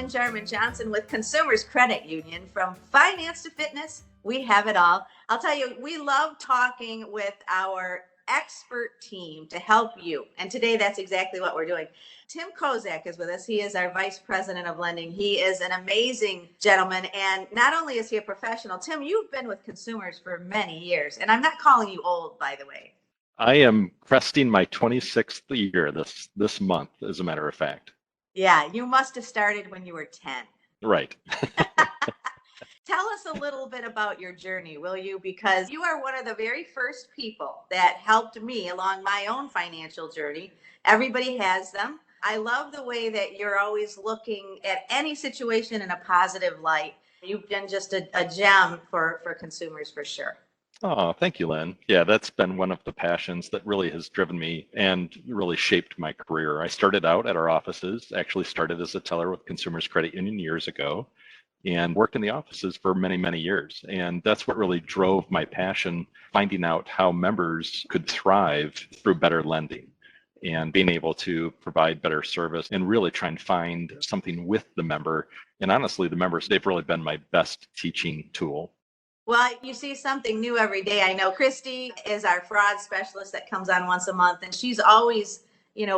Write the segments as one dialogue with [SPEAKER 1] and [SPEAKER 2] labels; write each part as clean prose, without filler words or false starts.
[SPEAKER 1] Lynn Jarman Johnson with Consumers Credit Union. From finance to fitness, we have it all. I'll tell you, we love talking with our expert team to help you. And today, that's exactly what we're doing. Tim Kozak is with us. He is our Vice President of Lending. He is an amazing gentleman. And not only is he a professional, Tim, you've been with consumers for many years. And I'm not calling you old, by the way.
[SPEAKER 2] I am cresting my 26th year this month, as a matter of fact.
[SPEAKER 1] Yeah, you must have started when you were 10.
[SPEAKER 2] Right.
[SPEAKER 1] Tell us a little bit about your journey, will you? Because you are one of the very first people that helped me along my own financial journey. Everybody has them. I love the way that you're always looking at any situation in a positive light. You've been just a gem for consumers for sure.
[SPEAKER 2] Oh, thank you, Lynn. Yeah, that's been one of the passions that really has driven me and really shaped my career. I started out at our offices, actually started as a teller with Consumers Credit Union years ago, and worked in the offices for many, many years. And that's what really drove my passion, finding out how members could thrive through better lending and being able to provide better service and really try and find something with the member. And honestly, the members, they've really been my best teaching tool.
[SPEAKER 1] Well, you see something new every day. I know Christy is our fraud specialist that comes on once a month, and she's always,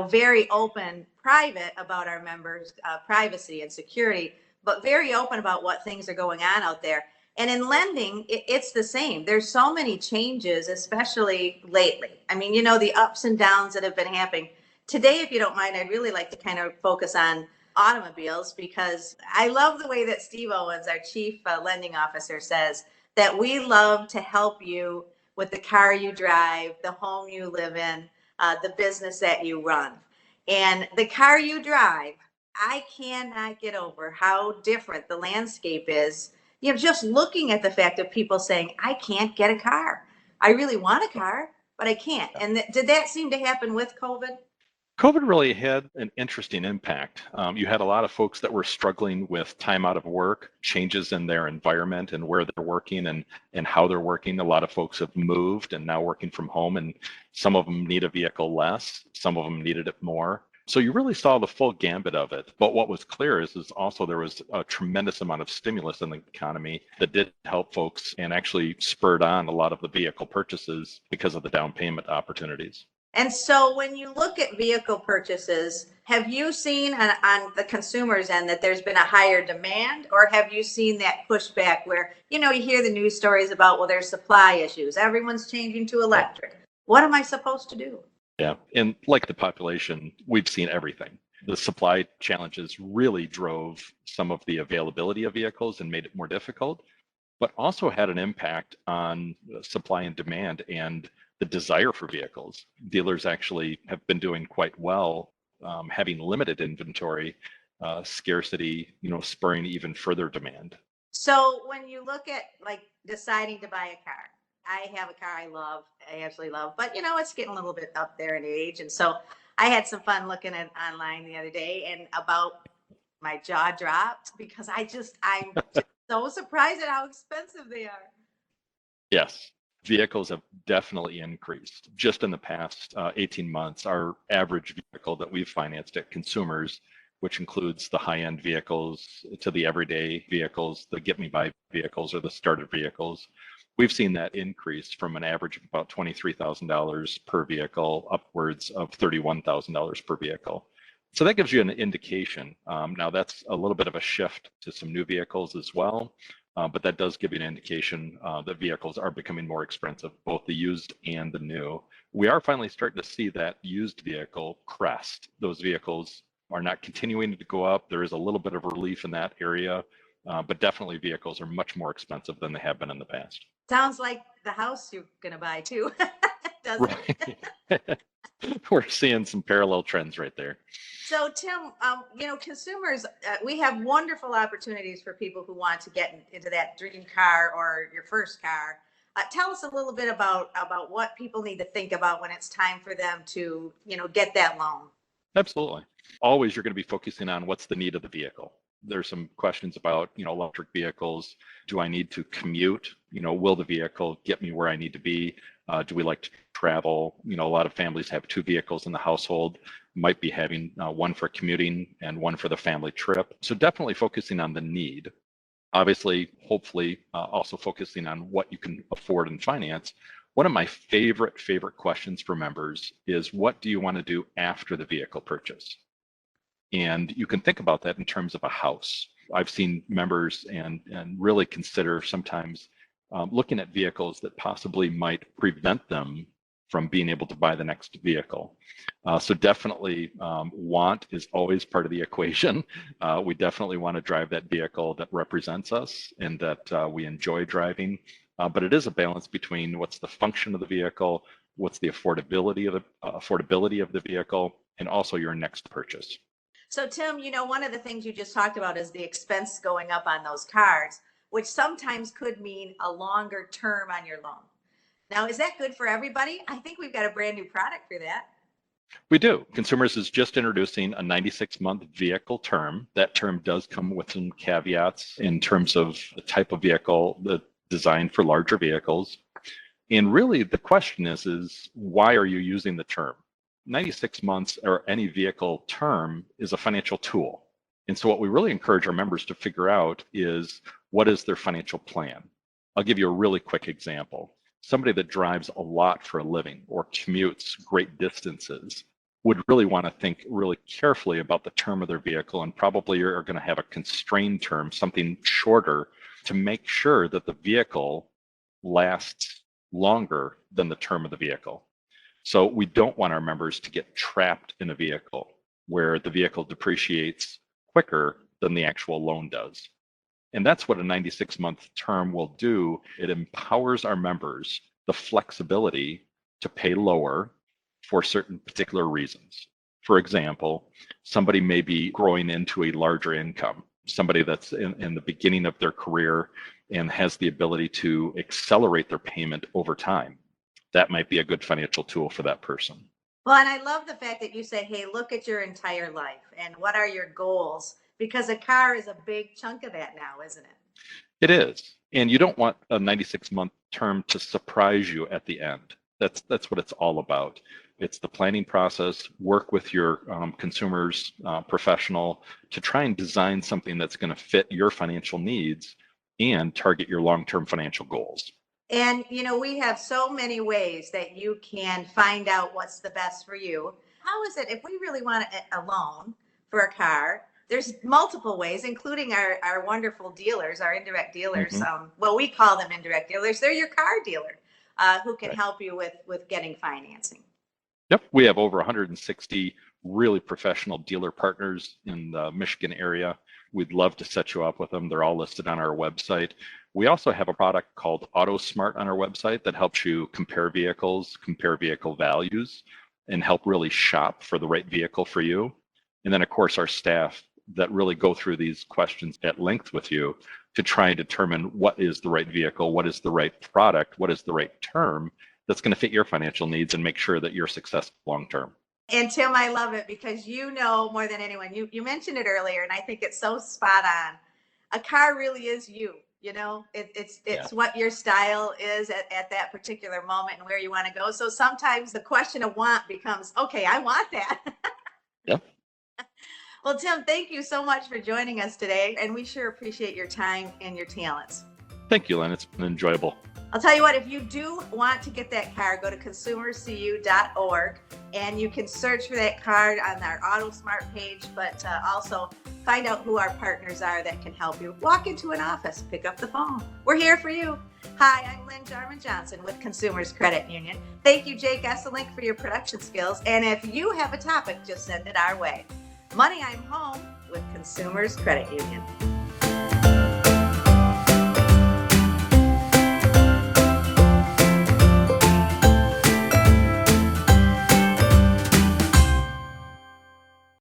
[SPEAKER 1] very open, private about our members' privacy and security, but very open about what things are going on out there. And in lending, it's the same. There's so many changes, especially lately. I mean, the ups and downs that have been happening. Today, if you don't mind, I'd really like to kind of focus on automobiles, because I love the way that Steve Owens, our chief lending officer, says that we love to help you with the car you drive, the home you live in, the business that you run. And the car you drive, I cannot get over how different the landscape is. Just looking at the fact of people saying, I can't get a car. I really want a car, but I can't. And did that seem to happen with COVID?
[SPEAKER 2] COVID really had an interesting impact. You had a lot of folks that were struggling with time out of work, changes in their environment and where they're working and how they're working. A lot of folks have moved and now working from home, and some of them need a vehicle less, some of them needed it more. So you really saw the full gambit of it. But what was clear is also there was a tremendous amount of stimulus in the economy that did help folks and actually spurred on a lot of the vehicle purchases because of the down payment opportunities.
[SPEAKER 1] And so when you look at vehicle purchases, have you seen on the consumer's end that there's been a higher demand, or have you seen that pushback where, you hear the news stories about, well, there's supply issues, everyone's changing to electric. What am I supposed to do?
[SPEAKER 2] Yeah, and like the population, we've seen everything. The supply challenges really drove some of the availability of vehicles and made it more difficult, but also had an impact on supply and demand and the desire for vehicles. Dealers actually have been doing quite well, having limited inventory, scarcity, spurring even further demand.
[SPEAKER 1] So when you look at like deciding to buy a car, I have a car I absolutely love, but it's getting a little bit up there in age. And so I had some fun looking at online the other day, and about my jaw dropped because I'm just so surprised at how expensive they are.
[SPEAKER 2] Yes. Vehicles have definitely increased. Just in the past 18 months, our average vehicle that we've financed at consumers, which includes the high-end vehicles to the everyday vehicles, the get-me-by vehicles or the starter vehicles, we've seen that increase from an average of about $23,000 per vehicle upwards of $31,000 per vehicle. So that gives you an indication. Now that's a little bit of a shift to some new vehicles as well. But that does give you an indication that vehicles are becoming more expensive, both the used and the new. We are finally starting to see that used vehicle crest. Those vehicles are not continuing to go up. There is a little bit of relief in that area, but definitely vehicles are much more expensive than they have been in the past.
[SPEAKER 1] Sounds like the house you're going to buy too, doesn't it?
[SPEAKER 2] We're seeing some parallel trends right there.
[SPEAKER 1] So Tim, consumers, we have wonderful opportunities for people who want to get into that dream car or your first car. Tell us a little bit about what people need to think about when it's time for them to, get that loan.
[SPEAKER 2] Absolutely. Always you're going to be focusing on what's the need of the vehicle. There's some questions about, electric vehicles. Do I need to commute? Will the vehicle get me where I need to be? Do we like to travel? A lot of families have two vehicles in the household, might be having one for commuting and one for the family trip. So definitely focusing on the need. Obviously, hopefully, also focusing on what you can afford and finance. One of my favorite questions for members is, what do you want to do after the vehicle purchase? And you can think about that in terms of a house. I've seen members and really consider sometimes looking at vehicles that possibly might prevent them from being able to buy the next vehicle. So definitely want is always part of the equation. We definitely want to drive that vehicle that represents us and that we enjoy driving. But it is a balance between what's the function of the vehicle, what's the affordability of the vehicle, and also your next purchase.
[SPEAKER 1] So Tim, one of the things you just talked about is the expense going up on those cars, which sometimes could mean a longer term on your loan. Now, is that good for everybody? I think we've got a brand new product for that.
[SPEAKER 2] We do. Consumers is just introducing a 96-month vehicle term. That term does come with some caveats in terms of the type of vehicle that's designed for larger vehicles. And really the question is why are you using the term? 96 months or any vehicle term is a financial tool. And so what we really encourage our members to figure out is, what is their financial plan? I'll give you a really quick example. Somebody that drives a lot for a living or commutes great distances would really want to think really carefully about the term of their vehicle, and probably are going to have a constrained term, something shorter, to make sure that the vehicle lasts longer than the term of the vehicle. So we don't want our members to get trapped in a vehicle where the vehicle depreciates quicker than the actual loan does. And that's what a 96-month term will do. It empowers our members the flexibility to pay lower for certain particular reasons. For example, somebody may be growing into a larger income, somebody that's in the beginning of their career and has the ability to accelerate their payment over time. That might be a good financial tool for that person.
[SPEAKER 1] Well, and I love the fact that you say, hey, look at your entire life and what are your goals? Because a car is a big chunk of that now, isn't it?
[SPEAKER 2] It is. And you don't want a 96-month term to surprise you at the end. That's what it's all about. It's the planning process, work with your consumers professional to try and design something that's going to fit your financial needs and target your long-term financial goals.
[SPEAKER 1] And, we have so many ways that you can find out what's the best for you. How is it if we really want a loan for a car? There's multiple ways, including our wonderful dealers, our indirect dealers.
[SPEAKER 2] Mm-hmm.
[SPEAKER 1] Well, we call them indirect dealers. They're your car dealer who can
[SPEAKER 2] Right.
[SPEAKER 1] help you with getting financing.
[SPEAKER 2] Yep, we have over 160 really professional dealer partners in the Michigan area. We'd love to set you up with them. They're all listed on our website. We also have a product called AutoSmart on our website that helps you compare vehicles, compare vehicle values, and help really shop for the right vehicle for you. And then, of course, our staff that really go through these questions at length with you to try and determine what is the right vehicle, what is the right product, what is the right term that's going to fit your financial needs and make sure that you're successful long term.
[SPEAKER 1] And Tim, I love it because more than anyone, you mentioned it earlier, and I think it's so spot on. A car really is you. It's what your style is at that particular moment and where you want to go. So sometimes the question of want becomes, okay, I want that.
[SPEAKER 2] Yep.
[SPEAKER 1] Well, Tim, thank you so much for joining us today. And we sure appreciate your time and your talents.
[SPEAKER 2] Thank you, Lynn. It's been enjoyable.
[SPEAKER 1] I'll tell you what, if you do want to get that car, go to consumercu.org and you can search for that card on our AutoSmart page, but also find out who our partners are that can help you. Walk into an office, pick up the phone. We're here for you. Hi, I'm Lynn Jarman Johnson with Consumers Credit Union. Thank you, Jake Esselink, for your production skills. And if you have a topic, just send it our way. Money, I'm home with Consumers Credit Union.